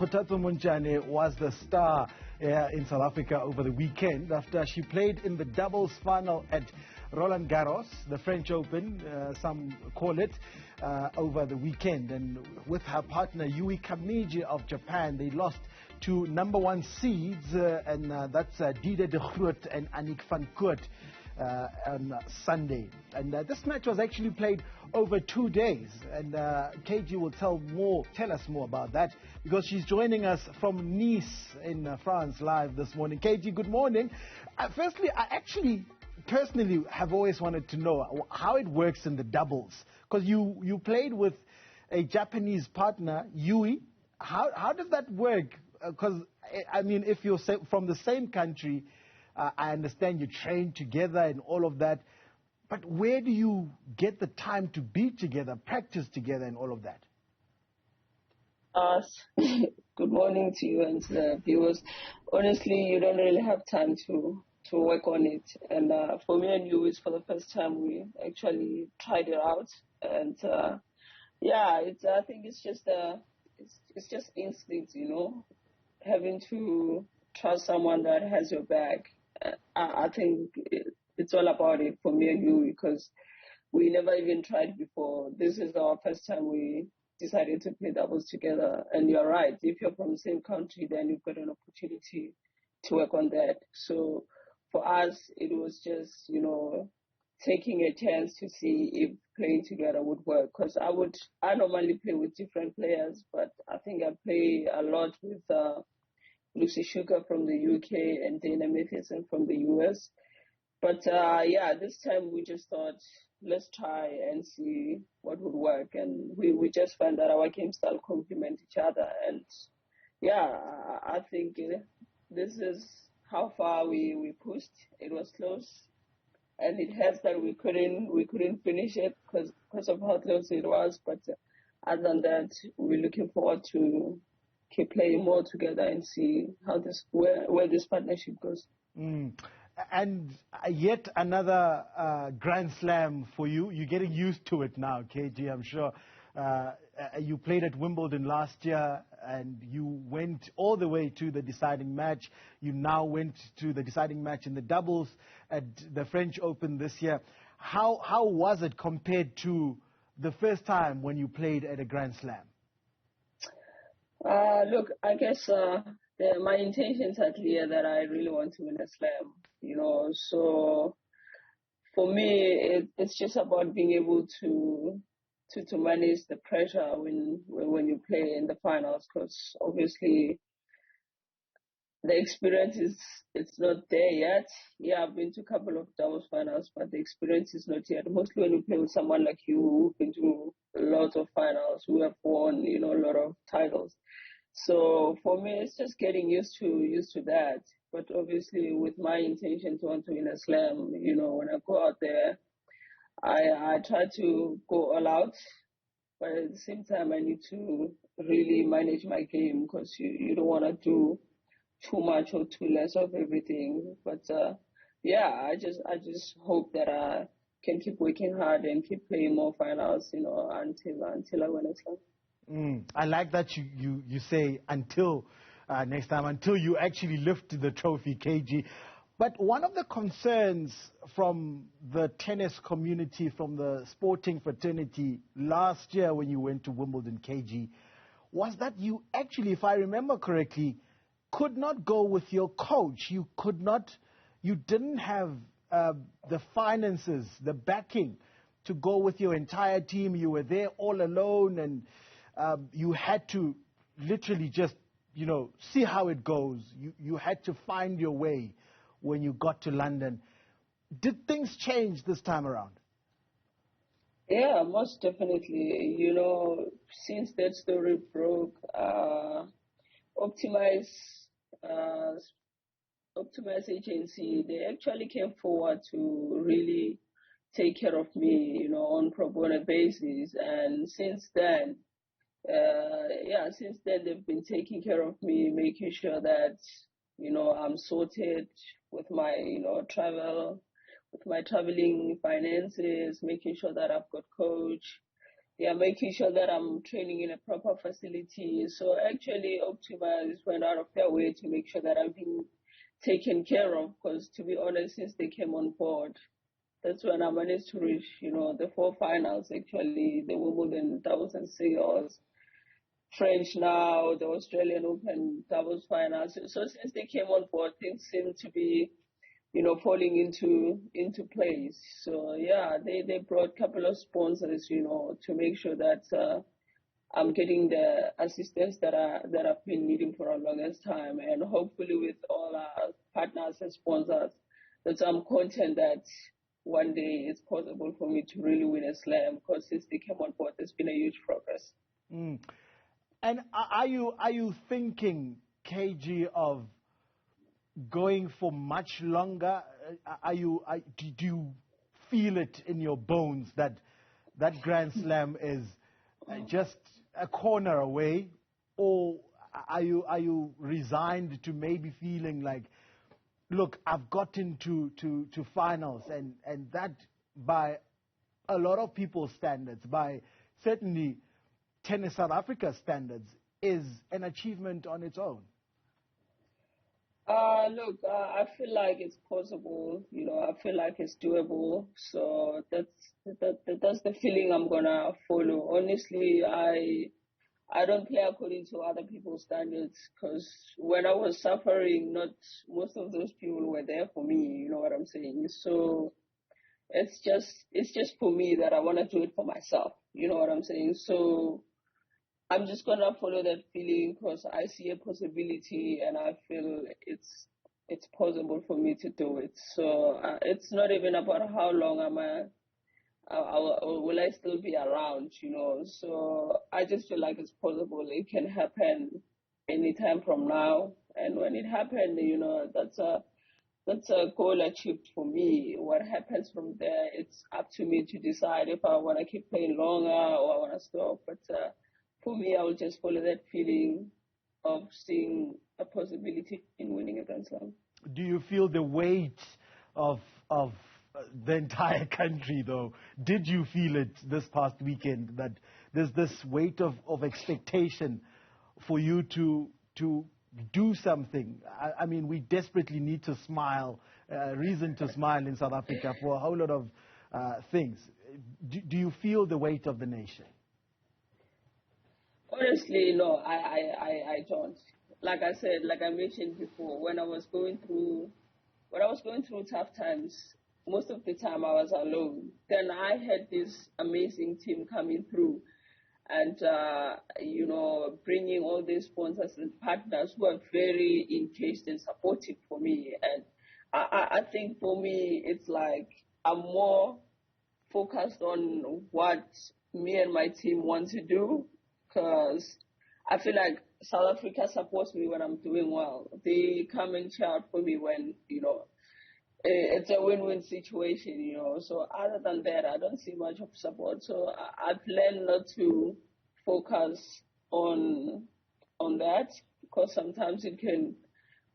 Kgothatso Montjane was the star in South Africa over the weekend after she played in the doubles final at Roland Garros, the French Open, some call it, over the weekend. And with her partner Yui Kamiji of Japan, they lost to number one seeds, and that's Diede Groot and Aniek van Koot on Sunday. And this match was actually played over 2 days, and KG will tell us more about that, because she's joining us from Nice in France live this morning. KG, good morning. Firstly, I actually personally have always wanted to know how it works in the doubles, because you played with a Japanese partner, Yui. How does that work? Because I mean, if you're from the same country, I understand you train together and all of that, but where do you get the time to be together, practice together and all of that? Good morning to you and to the viewers. Honestly, you don't really have time to work on it. And for me and you, it's for the first time we actually tried it out. And I think it's just instinct, you know, having to trust someone that has your back. I think it's all about it for me and you, because we never even tried before. This is our first time we decided to play doubles together. And you're right, if you're from the same country, then you've got an opportunity to work on that. So for us, it was just, you know, taking a chance to see if playing together would work. Because I normally play with different players, but I think I play a lot with Lucy Sugar from the UK and Dana Matheson from the US. But this time we just thought, let's try and see what would work. And we just found that our game style complement each other. And I think this is how far we pushed. It was close. And it hurts that we couldn't finish it because of how close it was. But other than that, we're looking forward to keep playing more together and see how where this partnership goes. And yet another Grand Slam for you. You're getting used to it now, KG, I'm sure. You played at Wimbledon last year, and you went all the way to the deciding match. You now went to the deciding match in the doubles at the French Open this year. How was it compared to the first time when you played at a Grand Slam? Look, I guess my intentions are clear that I really want to win a slam, you know. So for me, it's just about being able to manage the pressure when you play in the finals, because obviously the experience it's not there yet. Yeah, I've been to a couple of doubles finals, but the experience is not yet. Mostly when you play with someone like you who've been to a lot of finals, who have won, you know, a lot of titles. So for me, it's just getting used to that. But obviously, with my intention to want to win a slam, you know, when I go out there, I try to go all out. But at the same time, I need to really manage my game, because you don't want to do too much or too less of everything. But I just hope that I can keep working hard and keep playing more finals, you know, until I win a slam. I like that you say until next time, until you actually lift the trophy, KG. But one of the concerns from the tennis community, from the sporting fraternity last year when you went to Wimbledon, KG, was that you actually, if I remember correctly, could not go with your coach. You didn't have the finances, the backing to go with your entire team. You were there all alone, and you had to literally just, you know, see how it goes. You had to find your way when you got to London. Did things change this time around? Yeah, most definitely. You know, since that story broke, Optimize agency, they actually came forward to really take care of me, you know, on pro bono basis. And since then, they've been taking care of me, making sure that, you know, I'm sorted with my, you know, traveling finances, making sure that I've got coach, making sure that I'm training in a proper facility. So actually, Optima has went out of their way to make sure that I'm being taken care of. Because to be honest, since they came on board, that's when I managed to reach, the 4 finals. Actually, the Wimbledon doubles and singles, French now, the Australian Open doubles finals. So since they came on board, things seem to be falling into place. So yeah, they brought a couple of sponsors, to make sure that I'm getting the assistance that I've been needing for a longest time, and hopefully with all our partners and sponsors, that I'm content that one day it's possible for me to really win a slam, because since they came on board, there's been a huge progress. Mm. And are you thinking, KG, of going for much longer? Do you feel it in your bones that Grand Slam is just a corner away, or are you resigned to maybe feeling like, look, I've gotten to finals, and that, by a lot of people's standards, by certainly Tennis South Africa standards, is an achievement on its own? Look, I feel like it's possible. I feel like it's doable. So that's the feeling I'm gonna follow. Honestly, I don't play according to other people's standards, because when I was suffering, not most of those people were there for me. You know what I'm saying? So it's just for me that I want to do it for myself. You know what I'm saying? So I'm just gonna follow that feeling, because I see a possibility and I feel it's possible for me to do it. So it's not even about how long will I still be around, So I just feel like it's possible. It can happen anytime from now, and when it happens, that's a goal achieved for me. What happens from there, it's up to me to decide if I want to keep playing longer or I want to stop. But for me, I will just follow that feeling of seeing a possibility in winning a Grand Slam. Do you feel the weight of the entire country, though? Did you feel it this past weekend, that there's this weight of expectation for you to do something? I mean, we desperately need to smile, reason to smile in South Africa for a whole lot of things. Do you feel the weight of the nation? Honestly, no, I don't. Like I said, like I mentioned before, when I was going through tough times, most of the time I was alone. Then I had this amazing team coming through, and bringing all these sponsors and partners who are very engaged and supportive for me. And I think for me, it's like I'm more focused on what me and my team want to do, because I feel like South Africa supports me when I'm doing well. They come and cheer out for me when, it's a win-win situation, So other than that, I don't see much of support. So I plan not to focus on that, because sometimes it can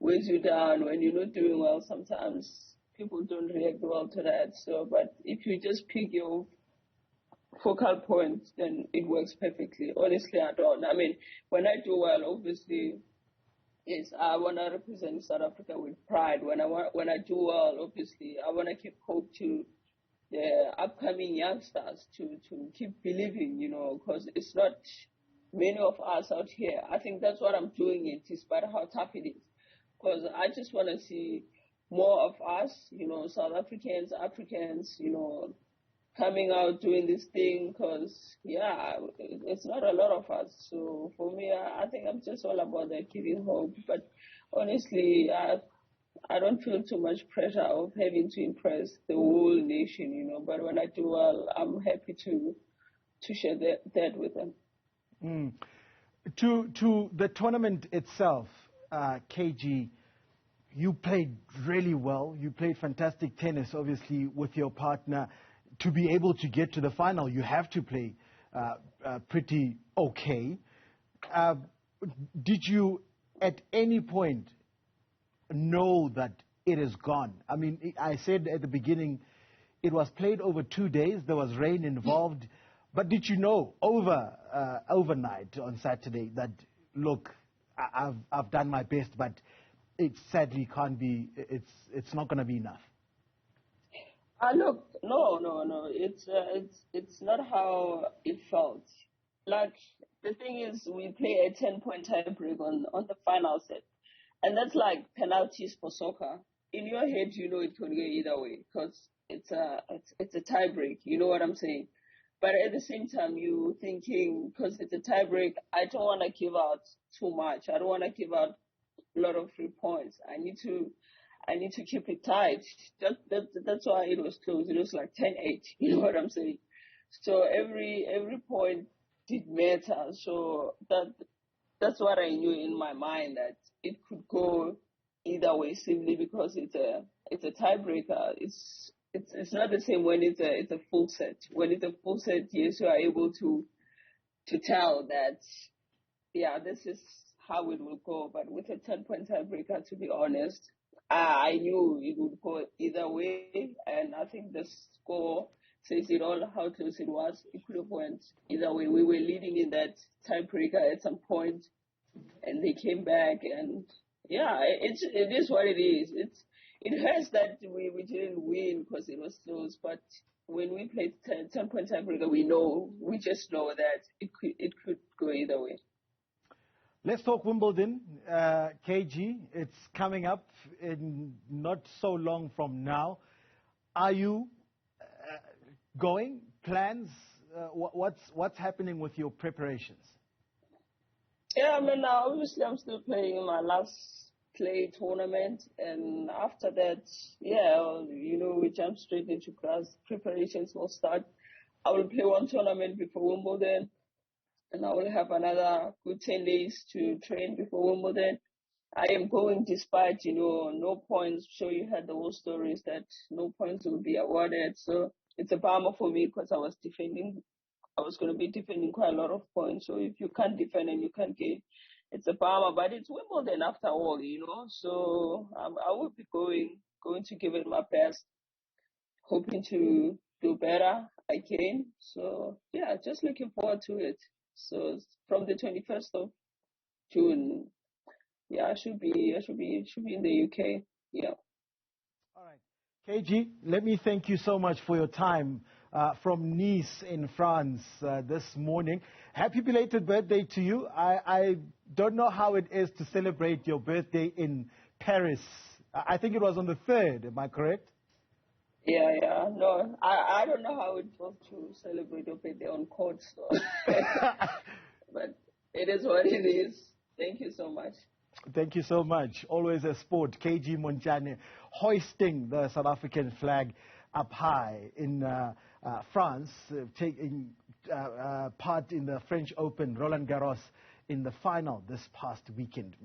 weigh you down when you're not doing well. Sometimes people don't react well to that. So, but if you just pick your focal point, then it works perfectly. Honestly, I don't. I mean, when I do well, obviously, yes, I want to represent South Africa with pride. When I do well, obviously, I want to keep hope to the upcoming youngsters to keep believing, because it's not many of us out here. I think that's what I'm doing it, despite how tough it is. Because I just want to see more of us, South Africans, Africans, coming out doing this thing, because it's not a lot of us. So for me, I think I'm just all about that, giving hope. But honestly, I don't feel too much pressure of having to impress the whole nation, But when I do well, I'm happy to share that with them. Mm. To the tournament itself, KG, you played really well. You played fantastic tennis, obviously, with your partner. To be able to get to the final, you have to play pretty okay. Did you, at any point, know that it is gone? I mean, I said at the beginning, it was played over 2 days. There was rain involved. But did you know overnight on Saturday that, look, I've done my best, but it sadly can't be, it's not going to be enough? Look, no. It's not how it felt. Like, the thing is, we play a 10-point tiebreak on the final set, and that's like penalties for soccer. In your head, you know it could go either way because it's a tiebreak. You know what I'm saying? But at the same time, you thinking, because it's a tiebreak, I don't want to give out too much. I don't want to give out a lot of free points. I need to keep it tight. That's why it was close. It was like 10-8. You know what I'm saying? So every point did matter. So that's what I knew in my mind, that it could go either way, simply because it's a tiebreaker. It's not the same when it's a full set. When it's a full set, yes, you are able to tell that, yeah, this is how it will go. But with a 10-point tiebreaker, to be honest, I knew it would go either way, and I think the score says it all, how close it was. It could have went either way. We were leading in that tiebreaker at some point, and they came back, and yeah, it is what it is. It hurts that we didn't win because it was close, but when we played 10-point tiebreaker, we just know that it could go either way. Let's talk Wimbledon. KG, it's coming up in not so long from now. Are you going? Plans? What's happening with your preparations? Yeah, I mean, obviously I'm still playing my last play tournament, and after that, yeah, we jump straight into class. Preparations will start. I will play one tournament before Wimbledon, and I will have another good 10 days to train before Wimbledon. I am going despite, no points. Sure, you had the whole stories that no points will be awarded. So it's a bummer for me because I was going to be defending quite a lot of points. So if you can't defend and you can't get, it's a bummer. But it's Wimbledon after all, So I will be going to give it my best, hoping to do better again. So yeah, just looking forward to it. So from the 21st of June, yeah, I should be in the UK. Yeah. All right. KG, let me thank you so much for your time from Nice in France this morning. Happy belated birthday to you. I don't know how it is to celebrate your birthday in Paris. I think it was on the 3rd, am I correct? Yeah. No, I don't know how it was to celebrate your birthday on Koot, so. But it is what it is. Thank you so much. Thank you so much. Always a sport. Kgothatso Montjane hoisting the South African flag up high in France, taking part in the French Open, Roland Garros, in the final this past weekend.